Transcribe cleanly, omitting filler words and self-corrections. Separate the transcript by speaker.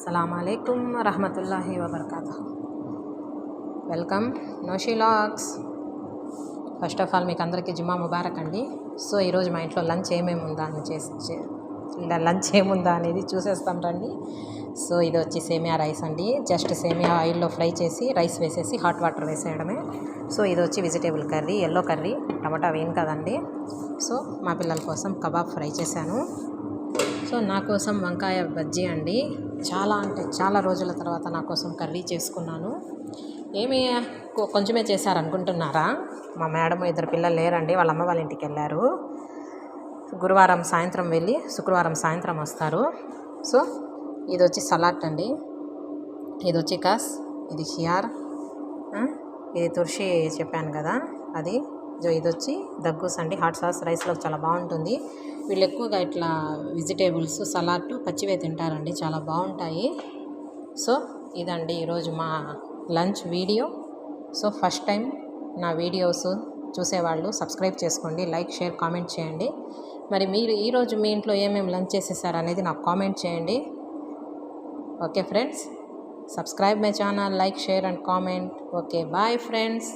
Speaker 1: अस्सलामुअलैकुम रहमतुल्लाहि वबरकातुहू. వెల్కమ్ నోషి లాగ్స్. ఫస్ట్ ఆఫ్ ఆల్ మీకు అందరికీ జుమ్మా ముబారక్ అండి. సో ఈరోజు మా ఇంట్లో లంచ్ ఏముందా అనేది చూసేస్తాం రండి. సో ఇది వచ్చి సేమియా రైస్ అండి. జస్ట్ సేమియా ఆయిల్లో ఫ్రై చేసి రైస్ వేసేసి హాట్ వాటర్ వేసేయడమే. సో ఇది వచ్చి వెజిటేబుల్ కర్రీ, ఎల్లో కర్రీ, టమాటా వేయను కదండి. సో మా పిల్లల కోసం కబాబ్ ఫ్రై చేశాను. సో నా కోసం వంకాయ బజ్జీ అండి. చాలా రోజుల తర్వాత నా కోసం కర్రీ చేసుకున్నాను. ఏమి కొంచెమే చేశారనుకుంటున్నారా? మా మేడం ఇద్దరు పిల్లలు లేరండి, వాళ్ళ అమ్మ వాళ్ళ ఇంటికి వెళ్ళారు. గురువారం సాయంత్రం వెళ్ళి శుక్రవారం సాయంత్రం వస్తారు. సో ఇది వచ్చి సలాడ్ అండి. ఇది వచ్చి కాస్, ఇది ఖియార్, ఇది తుర్షి చెప్పాను కదా అది. ఇది వచ్చి దగ్గూస్ అండి. హాట్ సాస్ రైస్లో చాలా బాగుంటుంది. వీళ్ళు ఎక్కువగా ఇట్లా వెజిటేబుల్స్ సలాడ్ పచ్చివే తింటారండి, చాలా బాగుంటాయి. సో ఇదండి ఈరోజు మా lunch video. So first time నా వీడియోస్ చూసేవాళ్ళు సబ్స్క్రైబ్ చేసుకోండి, లైక్, షేర్, కామెంట్ చేయండి. మరి మీరు ఈరోజు మీ ఇంట్లో ఏమేమి లంచ్ చేసేసారు అనేది నాకు కామెంట్ చేయండి. Okay friends, subscribe my channel, like, share and comment. Okay, bye friends.